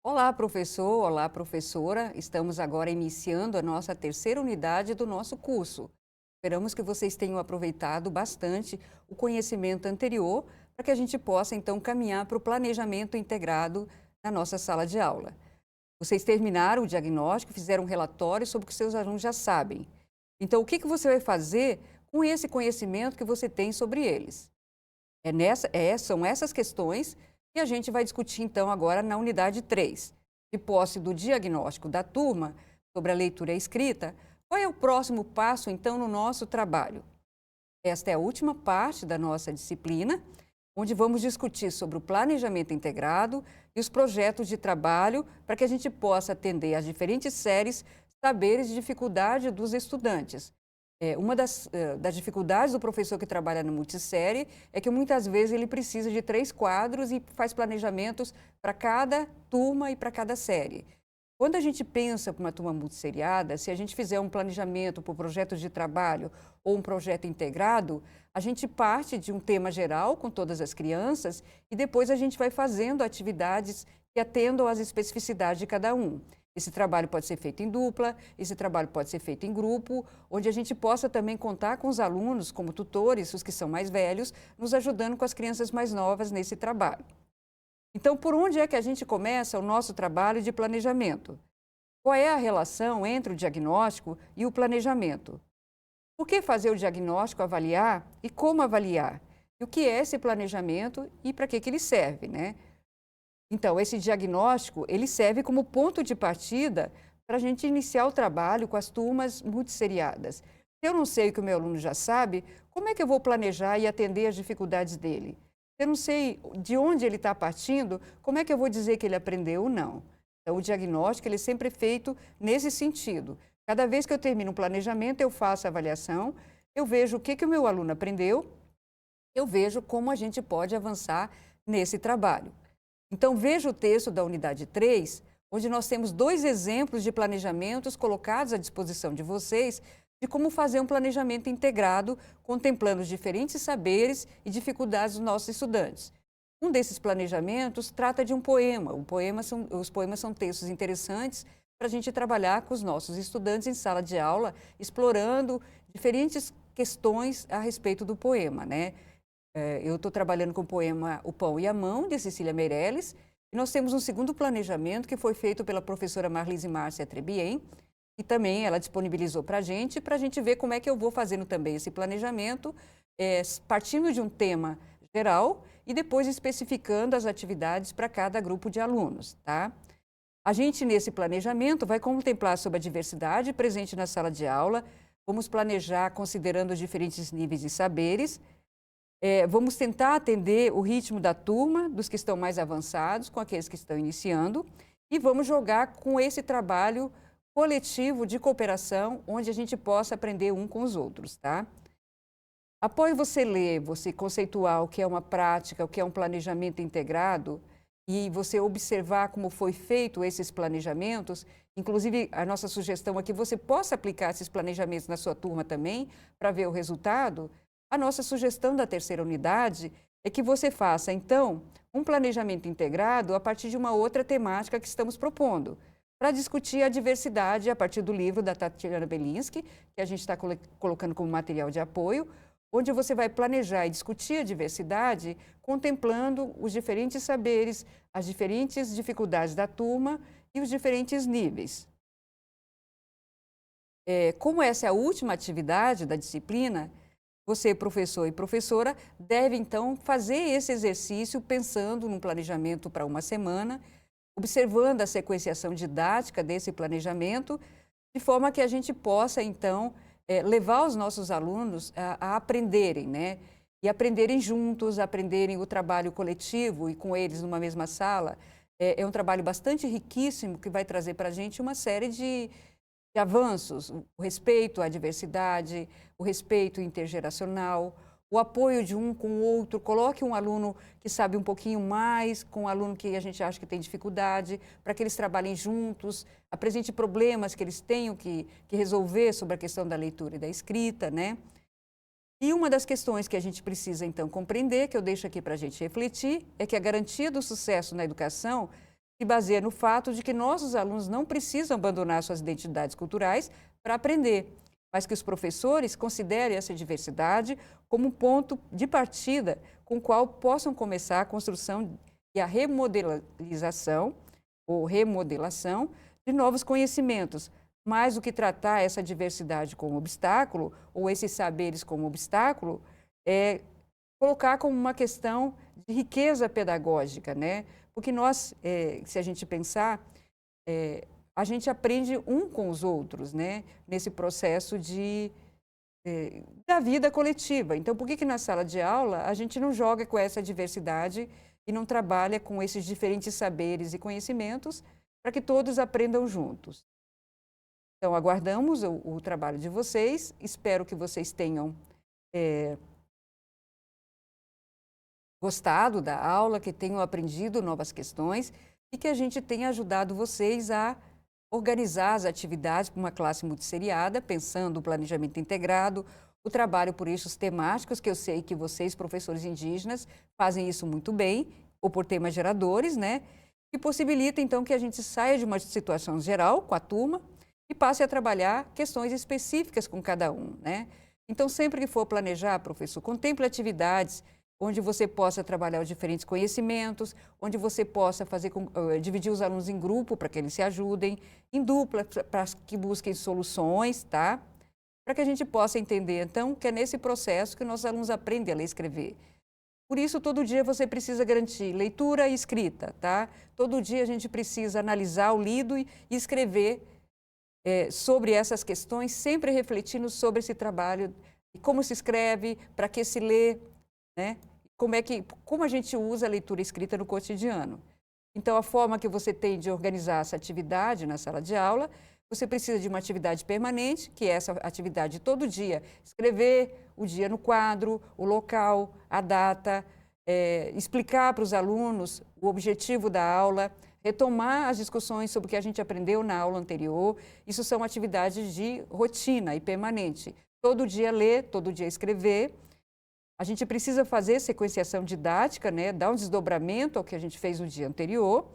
Olá, professor! Olá, professora! Estamos agora iniciando a nossa terceira unidade do nosso curso. Esperamos que vocês tenham aproveitado bastante o conhecimento anterior para que a gente possa, então, caminhar para o planejamento integrado na nossa sala de aula. Vocês terminaram o diagnóstico, fizeram um relatório sobre o que seus alunos já sabem. Então, o que você vai fazer com esse conhecimento que você tem sobre eles? São essas questões que a gente vai discutir então agora na unidade 3. De posse do diagnóstico da turma sobre a leitura e a escrita, qual é o próximo passo então no nosso trabalho? Esta é a última parte da nossa disciplina, onde vamos discutir sobre o planejamento integrado e os projetos de trabalho para que a gente possa atender às diferentes séries, saberes e dificuldade dos estudantes. Uma das dificuldades do professor que trabalha no multissérie é que muitas vezes ele precisa de 3 quadros e faz planejamentos para cada turma e para cada série. Quando a gente pensa para uma turma multisseriada, se a gente fizer um planejamento por projetos de trabalho ou um projeto integrado, a gente parte de um tema geral com todas as crianças e depois a gente vai fazendo atividades que atendam às especificidades de cada um. Esse trabalho pode ser feito em dupla, esse trabalho pode ser feito em grupo, onde a gente possa também contar com os alunos como tutores, os que são mais velhos, nos ajudando com as crianças mais novas nesse trabalho. Então, por onde é que a gente começa o nosso trabalho de planejamento? Qual é a relação entre o diagnóstico e o planejamento? Por que fazer o diagnóstico, avaliar e como avaliar? E o que é esse planejamento e para que ele serve, né? Então, esse diagnóstico, ele serve como ponto de partida para a gente iniciar o trabalho com as turmas multisseriadas. Se eu não sei o que o meu aluno já sabe, como é que eu vou planejar e atender às dificuldades dele? Se eu não sei de onde ele está partindo, como é que eu vou dizer que ele aprendeu ou não? Então, o diagnóstico, ele é sempre feito nesse sentido. Cada vez que eu termino um planejamento, eu faço a avaliação, eu vejo o que o meu aluno aprendeu, eu vejo como a gente pode avançar nesse trabalho. Então, veja o texto da unidade 3, onde nós temos 2 exemplos de planejamentos colocados à disposição de vocês, de como fazer um planejamento integrado, contemplando os diferentes saberes e dificuldades dos nossos estudantes. Um desses planejamentos trata de um poema. Os poemas são textos interessantes para a gente trabalhar com os nossos estudantes em sala de aula, explorando diferentes questões a respeito do poema, né? Eu estou trabalhando com o poema O Pão e a Mão, de Cecília Meirelles, e nós temos um segundo planejamento que foi feito pela professora Marlise Márcia Trebien, e também ela disponibilizou para a gente ver como é que eu vou fazendo também esse planejamento, partindo de um tema geral e depois especificando as atividades para cada grupo de alunos, tá? A gente, nesse planejamento, vai contemplar sobre a diversidade presente na sala de aula, vamos planejar considerando os diferentes níveis de saberes. Vamos tentar atender o ritmo da turma, dos que estão mais avançados, com aqueles que estão iniciando, e vamos jogar com esse trabalho coletivo de cooperação, onde a gente possa aprender um com os outros, tá? Após você ler, você conceituar o que é uma prática, o que é um planejamento integrado, e você observar como foi feito esses planejamentos, inclusive a nossa sugestão é que você possa aplicar esses planejamentos na sua turma também, para ver o resultado. A nossa sugestão da terceira unidade é que você faça, então, um planejamento integrado a partir de uma outra temática que estamos propondo, para discutir a diversidade a partir do livro da Tatiana Belinsky, que a gente está colocando como material de apoio, onde você vai planejar e discutir a diversidade, contemplando os diferentes saberes, as diferentes dificuldades da turma e os diferentes níveis. Como essa é a última atividade da disciplina, você, professor e professora, deve, então, fazer esse exercício pensando num planejamento para uma semana, observando a sequenciação didática desse planejamento, de forma que a gente possa, então, levar os nossos alunos a aprenderem, né? E aprenderem juntos, aprenderem o trabalho coletivo e com eles numa mesma sala. É um trabalho bastante riquíssimo que vai trazer para a gente uma série de avanços, o respeito à diversidade, o respeito intergeracional, o apoio de um com o outro. Coloque um aluno que sabe um pouquinho mais com um aluno que a gente acha que tem dificuldade, para que eles trabalhem juntos, apresente problemas que eles tenham que resolver sobre a questão da leitura e da escrita, né? E uma das questões que a gente precisa, então, compreender, que eu deixo aqui para a gente refletir, é que a garantia do sucesso na educação se baseia no fato de que nossos alunos não precisam abandonar suas identidades culturais para aprender, mas que os professores considerem essa diversidade como um ponto de partida com o qual possam começar a construção e a remodelização ou remodelação de novos conhecimentos, mais do que tratar essa diversidade como obstáculo ou esses saberes como obstáculo, colocar como uma questão de riqueza pedagógica, né? Porque nós, se a gente pensar, a gente aprende um com os outros, né? Nesse processo da vida coletiva. Então, por que na sala de aula a gente não joga com essa diversidade e não trabalha com esses diferentes saberes e conhecimentos para que todos aprendam juntos? Então, aguardamos o trabalho de vocês, espero que vocês tenham gostado da aula, que tenham aprendido novas questões e que a gente tenha ajudado vocês a organizar as atividades para uma classe multisseriada, pensando o planejamento integrado, o trabalho por eixos temáticos, que eu sei que vocês, professores indígenas, fazem isso muito bem, ou por temas geradores, né? Que possibilita, então, que a gente saia de uma situação geral com a turma e passe a trabalhar questões específicas com cada um, né? Então, sempre que for planejar, professor, contemple atividades onde você possa trabalhar os diferentes conhecimentos, onde você possa dividir os alunos em grupo para que eles se ajudem, em dupla para que busquem soluções, tá? Para que a gente possa entender, então, que é nesse processo que nossos alunos aprendem a ler e escrever. Por isso, todo dia você precisa garantir leitura e escrita, tá? Todo dia a gente precisa analisar o lido e escrever sobre essas questões, sempre refletindo sobre esse trabalho, como se escreve, para que se lê, né? Como a gente usa a leitura escrita no cotidiano. Então, a forma que você tem de organizar essa atividade na sala de aula, você precisa de uma atividade permanente, que é essa atividade todo dia. Escrever o dia no quadro, o local, a data, explicar para os alunos o objetivo da aula, retomar as discussões sobre o que a gente aprendeu na aula anterior. Isso são atividades de rotina e permanente. Todo dia ler, todo dia escrever. A gente precisa fazer sequenciação didática, né? Dar um desdobramento ao que a gente fez no dia anterior,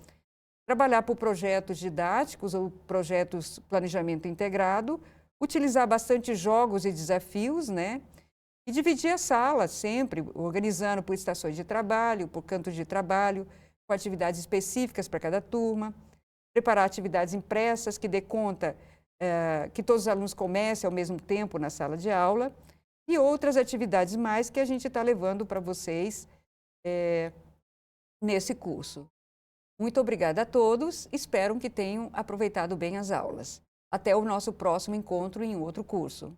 trabalhar por projetos didáticos ou projetos planejamento integrado, utilizar bastante jogos e desafios, né? E dividir a sala sempre, organizando por estações de trabalho, por cantos de trabalho, com atividades específicas para cada turma, preparar atividades impressas que dê conta que todos os alunos comecem ao mesmo tempo na sala de aula, e outras atividades mais que a gente está levando para vocês nesse curso. Muito obrigada a todos, espero que tenham aproveitado bem as aulas. Até o nosso próximo encontro em outro curso.